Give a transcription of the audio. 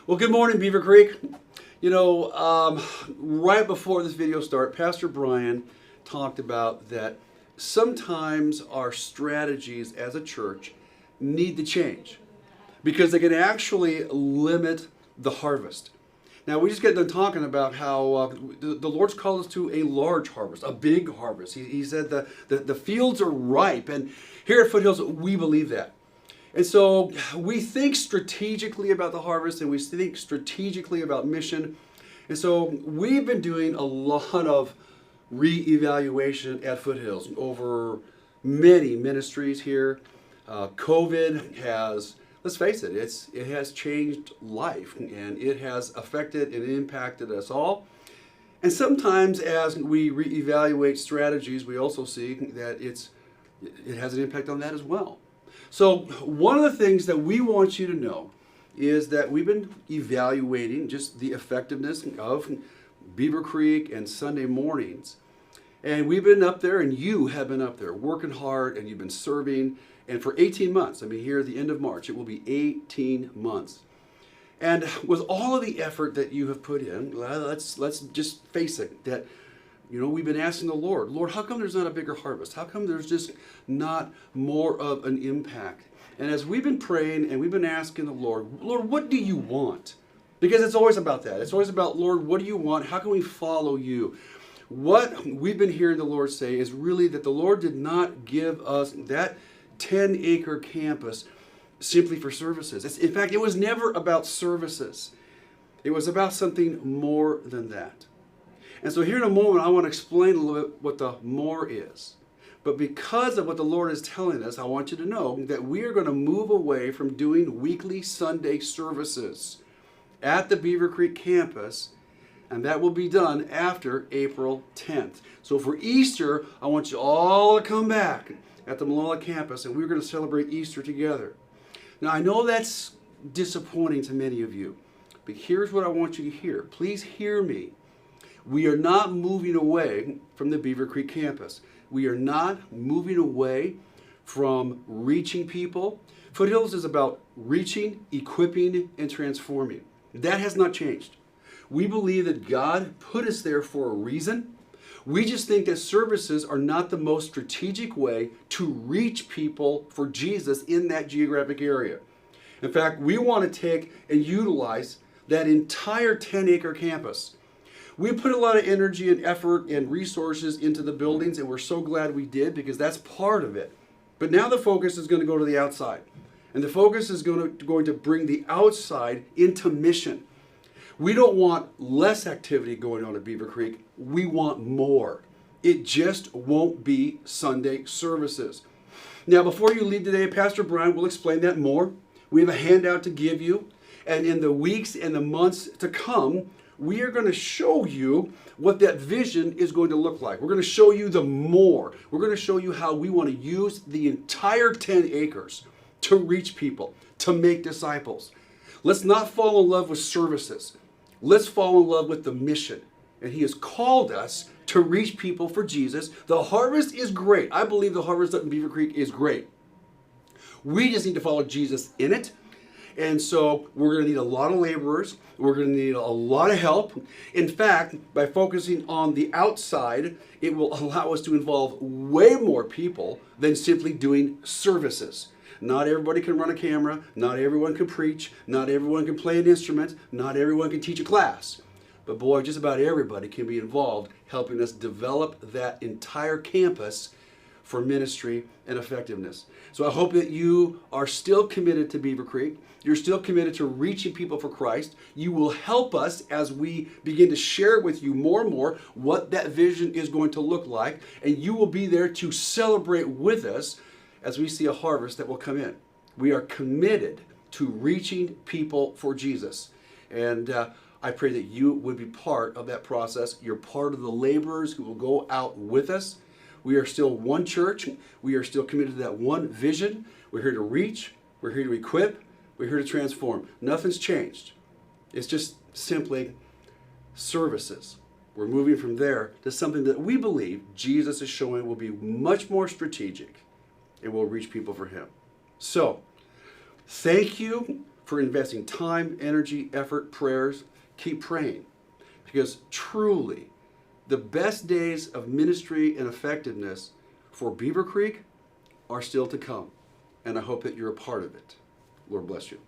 Well, good morning, Beaver Creek. Right before this video started, Pastor Brian talked about that sometimes our strategies as a church need to change because they can actually limit the harvest. Now, we just got done talking about how the Lord's called us to a large harvest, a big harvest. He said the fields are ripe, and here at Foothills, we believe that. And so we think strategically about the harvest and we think strategically about mission. And so we've been doing a lot of reevaluation at Foothills over many ministries here. COVID has, let's face it, it has changed life and it has affected and impacted us all. And sometimes as we reevaluate strategies, we also see that it has an impact on that as well. So one of the things that we want you to know is that we've been evaluating just the effectiveness of Beaver Creek and Sunday mornings. And we've been up there, and you have been up there working hard, and you've been serving. And for 18 months, here at the end of March, it will be 18 months. And with all of the effort that you have put in, let's just face it, that we've been asking the Lord, how come there's not a bigger harvest? How come there's just not more of an impact? And as we've been praying and we've been asking the Lord, what do you want? Because it's always about that. It's always about, Lord, what do you want? How can we follow you? What we've been hearing the Lord say is really that the Lord did not give us that 10-acre campus simply for services. In fact, it was never about services. It was about something more than that. And so here in a moment, I want to explain a little bit what the more is. But because of what the Lord is telling us, I want you to know that we are going to move away from doing weekly Sunday services at the Beaver Creek campus, and that will be done after April 10th. So for Easter, I want you all to come back at the Molalla campus, and we're going to celebrate Easter together. Now, I know that's disappointing to many of you, but here's what I want you to hear. Please hear me. We are not moving away from the Beaver Creek campus. We are not moving away from reaching people. Foothills is about reaching, equipping, and transforming. That has not changed. We believe that God put us there for a reason. We just think that services are not the most strategic way to reach people for Jesus in that geographic area. In fact, we want to take and utilize that entire 10-acre campus. We put a lot of energy and effort and resources into the buildings, and we're so glad we did because that's part of it. But now the focus is going to go to the outside. And the focus is going to bring the outside into mission. We don't want less activity going on at Beaver Creek. We want more. It just won't be Sunday services. Now, before you leave today, Pastor Brian will explain that more. We have a handout to give you. And in the weeks and the months to come, we are going to show you what that vision is going to look like. We're going to show you the more. We're going to show you how we want to use the entire 10 acres to reach people, to make disciples. Let's not fall in love with services. Let's fall in love with the mission. And He has called us to reach people for Jesus. The harvest is great. I believe the harvest up in Beaver Creek is great. We just need to follow Jesus in it. And so we're going to need a lot of laborers. We're going to need a lot of help. In fact, by focusing on the outside, it will allow us to involve way more people than simply doing services. Not everybody can run a camera. Not everyone can preach. Not everyone can play an instrument. Not everyone can teach a class. But boy, just about everybody can be involved helping us develop that entire campus for ministry and effectiveness. So I hope that you are still committed to Beaver Creek. You're still committed to reaching people for Christ. You will help us as we begin to share with you more and more what that vision is going to look like. And you will be there to celebrate with us as we see a harvest that will come in. We are committed to reaching people for Jesus. And I pray that you would be part of that process. You're part of the laborers who will go out with us. We are still one church. We are still committed to that one vision. We're here to reach. We're here to equip. We're here to transform. Nothing's changed. It's just simply services. We're moving from there to something that we believe Jesus is showing will be much more strategic and will reach people for Him. So, thank you for investing time, energy, effort, prayers. Keep praying, because truly the best days of ministry and effectiveness for Beaver Creek are still to come, and I hope that you're a part of it. Lord bless you.